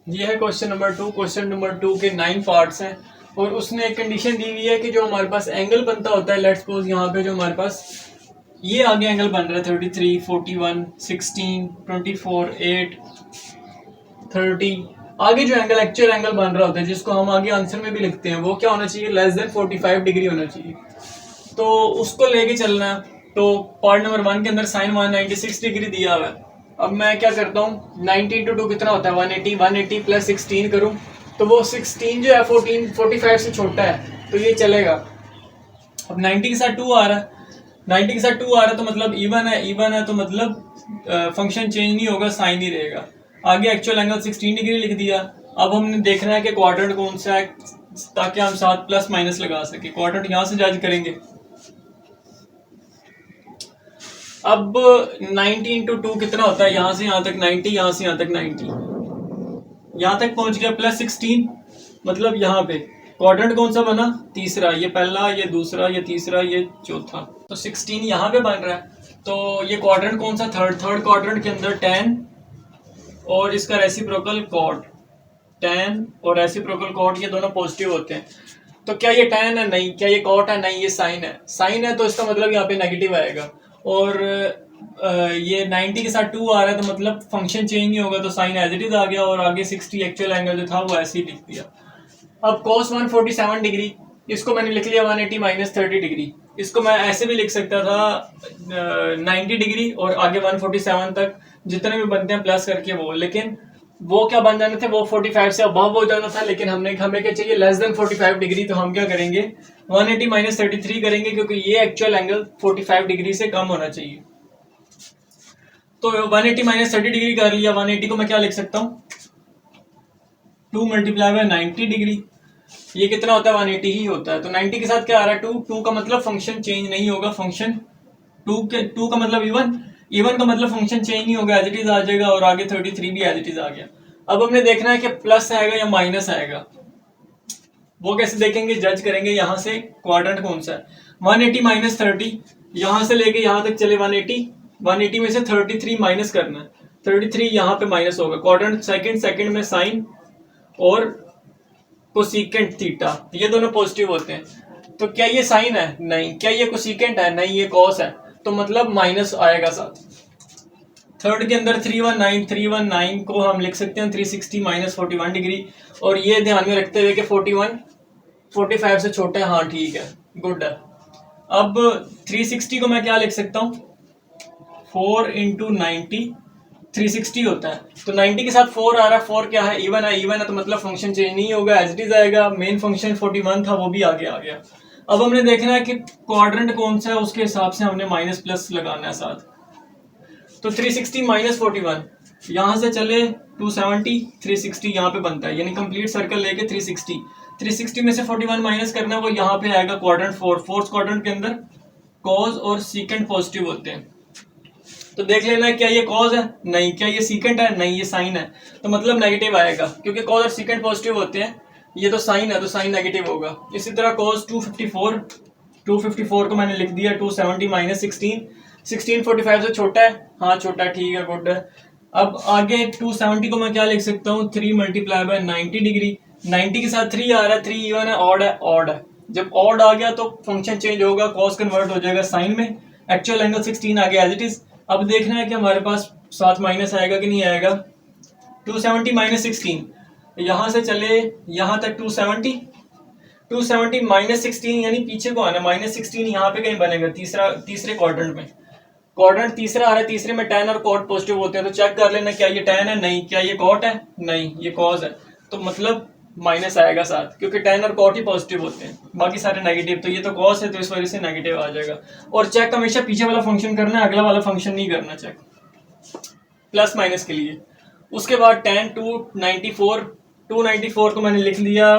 ये है क्वेश्चन नंबर 2। क्वेश्चन नंबर 2 के 9 पार्ट्स हैं और उसने एक कंडीशन दी हुई है कि जो हमारे पास एंगल बनता होता है, लेट्स सपोज यहाँ पे जो हमारे पास ये आगे एंगल बन रहा है 33, 41, 16, 24, 8, 30, आगे जो एंगल एक्चुअल एंगल बन रहा होता है जिसको हम आगे आंसर में भी लिखते हैं, वो क्या होना चाहिए, लेस देन 45 डिग्री होना चाहिए। तो उसको लेके चलना है। तो पार्ट नंबर 1 के अंदर साइन 196 डिग्री दिया हुआ है। अब मैं क्या करता हूँ, 90 इंटू 2 कितना होता है 180, 180 प्लस 16 करूँ तो वो 16 जो है 45 से छोटा है, तो ये चलेगा। अब 90 के साथ 2 आ रहा है, 90 के साथ 2 आ रहा है तो मतलब इवन है तो मतलब फंक्शन चेंज नहीं होगा, साइन ही रहेगा। आगे एक्चुअल एंगल 16 डिग्री लिख दिया। अब हमने देखना है कि क्वाड्रेंट कौन सा है ताकि हम साथ प्लस माइनस लगा सके। क्वाड्रेंट यहाँ से जज करेंगे। अब 90 इंटू 2 कितना होता है, यहाँ से यहाँ तक 90, यहाँ से यहाँ तक 90, यहाँ तक पहुंच गया, प्लस 16, मतलब यहाँ पे क्वाड्रेंट कौन सा बना, तीसरा, ये पहला, ये दूसरा, ये तीसरा, ये चौथा, तो 16 यहाँ पे बन रहा है। तो ये क्वाड्रेंट कौन सा, थर्ड क्वाड्रेंट के अंदर tan और इसका रेसिप्रोकल कॉट, tan और रेसिप्रोकल कॉट ये दोनों पॉजिटिव होते हैं। तो क्या ये tan है? नहीं। क्या ये कॉट है? नहीं, ये साइन है। साइन है तो इसका मतलब यहाँ पे नेगेटिव आएगा। और ये 90 के साथ 2 आ रहा है तो मतलब फंक्शन चेंज नहीं होगा, तो साइन एज इट इज आ गया और आगे 60 एक्चुअल एंगल जो था वो ऐसे ही लिख दिया। अब cos 147 डिग्री, इसको मैंने लिख लिया 180 माइनस 30 डिग्री। इसको मैं ऐसे भी लिख सकता था 90 डिग्री और आगे 147 तक जितने भी बनते हैं प्लस करके वो, लेकिन वो क्या बन जाने थे, वो 45 से अबव हो जाना था। लेकिन हमें क्या चाहिए, लेस देन 45 डिग्री। तो हम क्या करेंगे, 180 माइनस 33 करेंगे, क्योंकि ये एक्चुअल एंगल 45 डिग्री से कम होना चाहिए। तो 180 माइनस 30 डिग्री कर लिया। 180 को मैं क्या लिख सकता हूँ, 2 मल्टीप्लाई बाय 90 डिग्री। ये कितना होता है, 180 ही होता है। तो 90 के साथ क्या आ रहा है, 2 का मतलब फंक्शन चेंज नहीं होगा। फंक्शन 2 का मतलब इवन का मतलब फंक्शन चेंज नहीं होगा, एज इट इज आ जाएगा। और आगे 33 भी एज इट इज आ गया। अब हमने देखना है कि प्लस आएगा या माइनस आएगा। वो कैसे देखेंगे, जज करेंगे यहाँ से क्वाड्रेंट कौन सा है। 180 माइनस 30, यहाँ से लेके यहाँ तक चले 180 में से 33 माइनस करना है। 33 यहाँ पे माइनस होगा। क्वाड्रेंट सेकंड में साइन और कोसिकेंट थीटा, ये दोनों पॉजिटिव होते हैं। तो क्या ये साइन है? नहीं। क्या ये कोसिकेंट है? नहीं, ये कॉस है। तो मतलब माइनस आएगा साथ। थर्ड के अंदर 319 को हम लिख सकते हैं 360 माइनस 41 डिग्री। और ये ध्यान में रखते हुए कि 41 45 से छोटा है। हाँ ठीक है, गुड है। अब 360 को मैं क्या लिख सकता हूँ, 4 इंटू 90 360 होता है। तो 90 के साथ 4 आ रहा है, 4 क्या है, इवन है तो मतलब फंक्शन चेंज नहीं होगा, एज इट इज आएगा। मेन फंक्शन 41 था, वो भी आगे आ गया। अब हमने देखना है कि क्वाड्रेंट कौन सा है, उसके हिसाब से हमने माइनस प्लस लगाना है साथ। तो 360 माइनस 41, यहाँ से चले 270, 360 यहाँ पे बनता है, यानी कंप्लीट सर्कल लेके 360 में से 41 माइनस करना है, वो यहाँ पे आएगा क्वाड्रेंट 4। फोर्थ क्वाड्रेंट के अंदर कॉज और सीकेंट पॉजिटिव होते हैं। तो देख लेना क्या ये कॉज है? नहीं। क्या ये सीकेंट है? नहीं, ये साइन है। तो मतलब नेगेटिव आएगा, क्योंकि कॉज और सीकेंट पॉजिटिव होते हैं। ये तो साइन है, तो साइन नेगेटिव होगा। इसी तरह कॉज 254 को मैंने लिख दिया 270 माइनस 16 45 से छोटा है। हाँ छोटा है, ठीक है, गुड है। अब आगे 270 को मैं क्या लिख सकता हूँ, 3 मल्टीप्लाई बाय 90 डिग्री। 90 के साथ 3 आ रहा है, 3 इवन है, ऑड है। जब ऑड आ गया तो फंक्शन चेंज होगा, कॉस कन्वर्ट हो जाएगा साइन में। एक्चुअल एंगल 16 आ गया एज इट इज। अब देखना है कि हमारे पास साथ माइनस आएगा कि नहीं आएगा। 270 माइनस 16, यहाँ से चले यहाँ तक 270 माइनस 16, यानी पीछे को आना। माइनस 16 यहाँ पे कहीं बनेगा, तीसरे क्वाड्रेंट में। क्वाड्रेंट तीसरा आ रहा है, तीसरे में tan और cot पॉजिटिव होते हैं। तो चेक कर लेना क्या ये tan है? नहीं। क्या ये cot है? नहीं, ये cos है। तो मतलब माइनस आएगा साथ, क्योंकि tan और cot ही पॉजिटिव होते हैं, बाकी सारे नेगेटिव। तो ये तो cos है, तो इस वजह से नेगेटिव आ जाएगा। और चेक हमेशा पीछे वाला फंक्शन करना है, अगला वाला फंक्शन नहीं करना चेक, प्लस माइनस के लिए। उसके बाद tan 294 को मैंने लिख लिया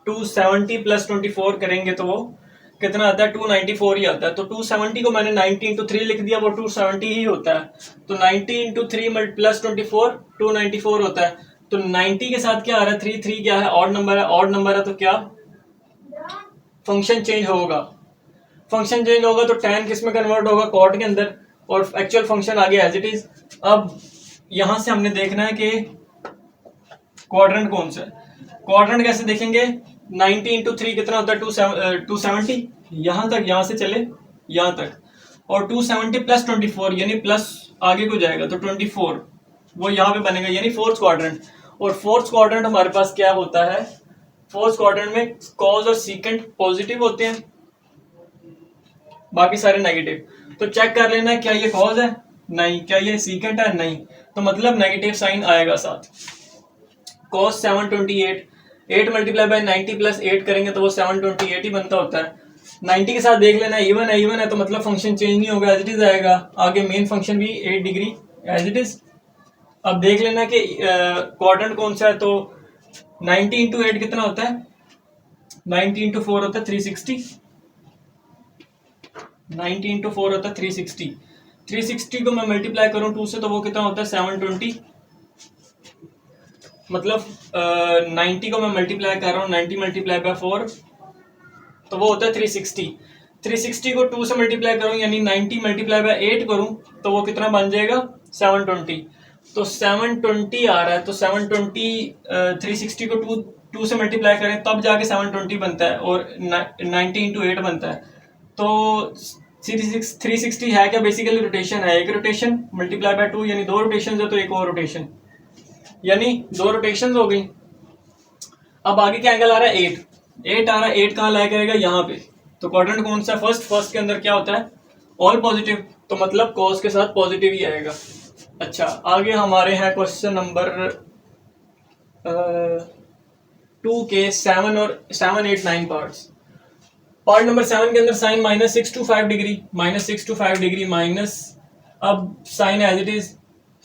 270 प्लस 24 करेंगे तो वो कितना आता है, 294 ही आता है। तो 270 को मैंने 90 इंटू 3 लिख दिया, वो 270 ही होता है। तो 90 इंटू 3 प्लस 24 294 होता है। तो 90 के साथ क्या आ रहा है, 3 क्या है, ऑड नंबर है। तो क्या फंक्शन चेंज होगा, तो tan किस में कन्वर्ट होगा, कॉट के अंदर, और एक्चुअल फंक्शन आ गया एज इट इज। अब यहां से हमने देखना है कि क्वाड्रेंट कौन सा है। क्वाड्रेंट कैसे देखेंगे, 90 इंटू 3 कितना होता है, 270, यहाँ तक, यहाँ से चले यहाँ तक, और 270 प्लस 24, यानी प्लस आगे को जाएगा तो 24, वो यहाँ पे बनेगा, यानी फोर्थ क्वाड्रेंट। और फोर्थ क्वाड्रेंट हमारे पास क्या होता है, फोर्थ क्वाड्रेंट में कॉज और सीकेंट पॉजिटिव होते हैं, बाकी सारे नेगेटिव। तो चेक कर लेना क्या ये कॉज है, नहीं। क्या ये सीकेंट है, नहीं। तो मतलब नेगेटिव साइन आएगा साथ। कॉस 728, 8 मल्टीप्लाई बाय 90 प्लस 8 करेंगे तो वो 728 ही बनता होता है। 90 के साथ देख लेना, इवन है तो मतलब फंक्शन चेंज नहीं होगा, एज इट इज आएगा। आगे मेन फंक्शन भी 8 डिग्री एज इट इज। अब देख लेना कि क्वाड्रेंट कौन सा है। तो 90 इंटू 8 कितना होता है, 90 इंटू 4 होता है 360, 90 इंटू 4 होता है 360। 360 को मैं मल्टीप्लाई करूं 2 से तो वो कितना होता है 720। मतलब 90 को मैं मल्टीप्लाई कर रहा हूँ, 90 मल्टीप्लाई बाय 4 तो वो होता है 360। 360 को 2 से मल्टीप्लाई करूँ, यानी 90 मल्टीप्लाई बाय 8 करूँ तो वो कितना बन जाएगा 720। तो 720 आ रहा है, तो 720 360 को 2 से मल्टीप्लाई करें तब जाके 720 बनता है, और 90 इंटू 8 बनता है। तो 360 है क्या, बेसिकली रोटेशन है, एक रोटेशन मल्टीप्लाई बाय 2 यानी 2 रोटेशन है, तो एक और रोटेशन यानी 2 रोटेशन हो गई। अब आगे क्या एंगल आ रहा है, 8 आ रहा है, 8 कहाँ लाया करेगा, यहाँ पे। तो क्वाड्रेंट कौन सा, फर्स्ट के अंदर क्या होता है, ऑल पॉजिटिव, तो मतलब कॉस के साथ पॉजिटिव ही आएगा। अच्छा, आगे हमारे हैं क्वेश्चन नंबर 2 के 7 और 7, 8, 9 पार्ट्स। पार्ट नंबर 7 के अंदर sine -6 to 5 degree, -6 to 5 degree minus, अब sine as it is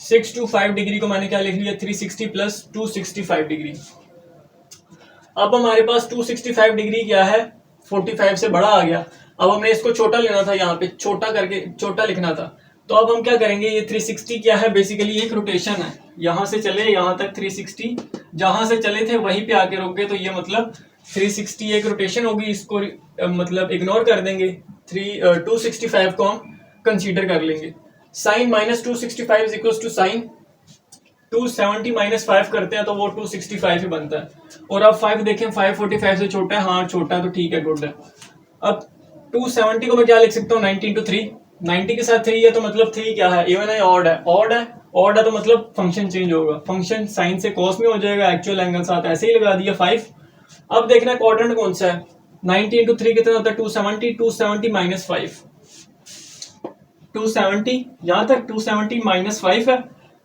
6 to 5 degree को मैंने क्या लिख लिया, 360 प्लस 265 डिग्री। अब हमारे पास 265 डिग्री क्या है, 45 से बड़ा आ गया। अब हमने इसको छोटा लेना था, यहाँ पे छोटा करके छोटा लिखना था। तो अब हम क्या करेंगे, ये 360 क्या है, बेसिकली एक रोटेशन है, यहाँ से चले यहाँ तक 360, जहां से चले थे वहीं पे आके रुक गए, तो ये मतलब 360 एक रोटेशन होगी, इसको मतलब इग्नोर कर देंगे, 265 को हम कंसीडर कर लेंगे। Sine -265 is equal to sine 270 -5 करते हैं तो वो 265 ही बनता है। और अब 5 देखें, 545 से छोटा है, हाँ छोटा, तो ठीक है, गुड है। अब 270 को मैं क्या लिख सकता हूँ, 90 इंटू 3, 90 के साथ 3 है, तो मतलब 3 क्या है, इवन है, ऑड है, ऑड है तो मतलब फंक्शन चेंज होगा, फंक्शन साइन से कॉस में हो जाएगा, एक्चुअल एंगल साथ ऐसे ही लगा दिया 5। अब देखना क्वाड्रेंट कौन सा है, 90 इंटू 3 कितना होता है, 270, 270 -5, 270 यहाँ तक 270 -5 है,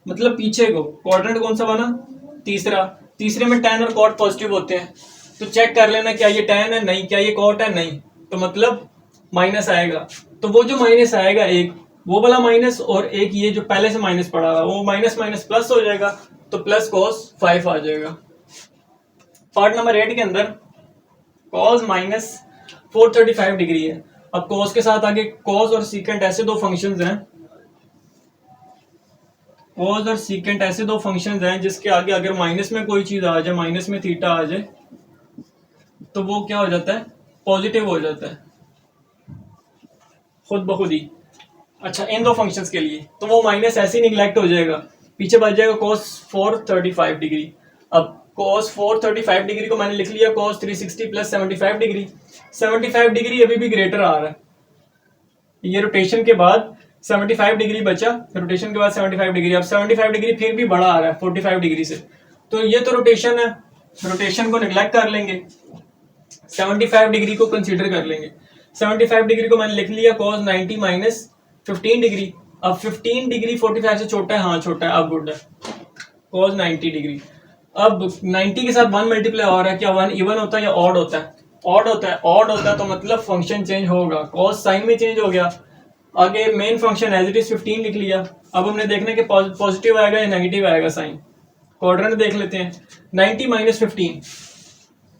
मतलब पीछे को क्वाड्रेंट कौन सा बना, तीसरे में tan और cot पॉजिटिव होते हैं, तो चेक कर लेना क्या ये tan है, नहीं, क्या ये cot है, नहीं, तो मतलब माइनस आएगा। तो वो जो माइनस आएगा, एक वो वाला माइनस और एक ये जो पहले से माइनस पड़ा हुआ, वो माइनस माइनस प्लस हो जाएगा, तो प्लस cos 5 आ जाएगा। पार्ट नंबर 8 के अंदर cos -435 डिग्री है। अब cos के साथ आगे cos और सीकेंट ऐसे दो फंक्शंस हैं, cos और सीकेंट ऐसे दो फंक्शंस हैं जिसके आगे अगर माइनस में कोई चीज आ जाए, माइनस में थीटा आ जाए, तो वो क्या हो जाता है, पॉजिटिव हो जाता है खुद ब खुद ही। अच्छा, इन दो फंक्शंस के लिए तो वो माइनस ऐसे ही निगलेक्ट हो जाएगा, पीछे बच जाएगा cos 435 डिग्री। अब cos 435 डिग्री को मैंने लिख लिया cos 360 प्लस 75 डिग्री। 75 डिग्री अभी भी ग्रेटर आ रहा है, ये रोटेशन के बाद 75 डिग्री बचा, रोटेशन के बाद 75 डिग्री, अब 75 डिग्री फिर भी बड़ा आ रहा है 45 डिग्री से, तो ये तो रोटेशन है, रोटेशन को निगलेक्ट कर लेंगे, 75 डिग्री को कंसीडर कर लेंगे। 75 डिग्री को मैंने लिख लिया cos 90 -15 डिग्री। अब 15 डिग्री 45 से छोटा है, हाँ छोटा है, अब गुड है, cos 90 डिग्री। अब 90 के साथ 1 मल्टीप्लाई हो रहा है, क्या 1 इवन होता है या ऑड होता है, ऑड होता है, तो मतलब फंक्शन चेंज होगा, cos साइन में चेंज हो गया। आगे main function as it is 15 लिख लिया। अब हमने देखना कि पॉजिटिव आएगा या नेगेटिव आएगा साइन, क्वाड्रेंट देख लेते हैं। 90 -15,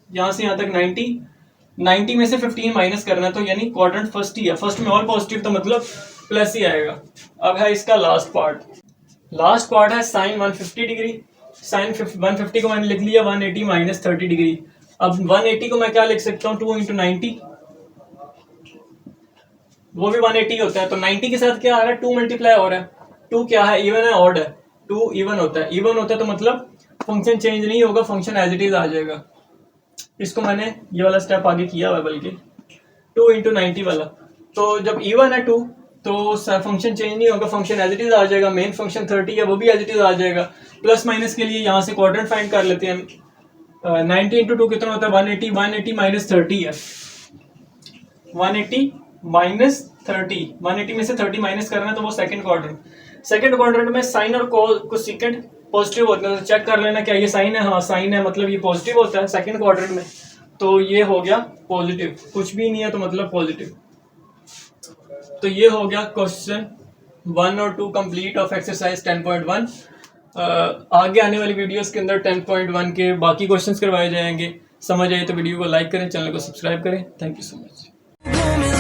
यहां से यहां तक 90 में से 15 माइनस करना है, तो यानी क्वाड्रेंट फर्स्ट ही है, फर्स्ट में ऑल पॉजिटिव, तो मतलब प्लस ही आएगा। अब है इसका लास्ट पार्ट है साइन 150 डिग्री। साइन 150 को मैंने लिख लिया 180 -30 डिग्री। अब 180 को मैं क्या लिख सकता हूँ, 2 इंटू 90, वो भी 180 होता है, तो 90 के साथ क्या आ रहा है, 2 मल्टीप्लाई हो रहा है, 2 क्या है, इवन है, ऑड है, 2 इवन होता है, तो मतलब फंक्शन चेंज नहीं होगा, फंक्शन एज इट इज आ जाएगा। इसको मैंने ये वाला स्टेप आगे किया हुआ है, बल्कि 2 इंटू 90 वाला, तो जब इवन है 2 तो फंक्शन चेंज नहीं होगा, फंक्शन एज इट इज आ जाएगा, मेन फंक्शन 30 है वो भी एज इट इज आ जाएगा। प्लस माइनस के लिए यहाँ से क्वाड्रेंट फाइंड कर लेते हैं, 90 इंटू 2 कितना होता है, 180, 180 -30 है, 180 -30, 180 में से 30 माइनस करना है, तो वो सेकंड क्वाड्रेंट में साइन और cos सेकंड पॉजिटिव होते हैं, तो चेक कर लेना क्या ये साइन है, हाँ साइन है, मतलब ये पॉजिटिव होता है सेकंड क्वाड्रेंट में, तो ये हो गया पॉजिटिव, कुछ भी नहीं है तो मतलब पॉजिटिव। तो ये हो गया क्वेश्चन 1 और 2 कंप्लीट ऑफ एक्सरसाइज 10.1। आगे आने वाली वीडियोस के अंदर 10.1 के बाकी क्वेश्चंस करवाए जाएंगे। समझ आए तो वीडियो को लाइक करें, चैनल को सब्सक्राइब करें। Thank you so much.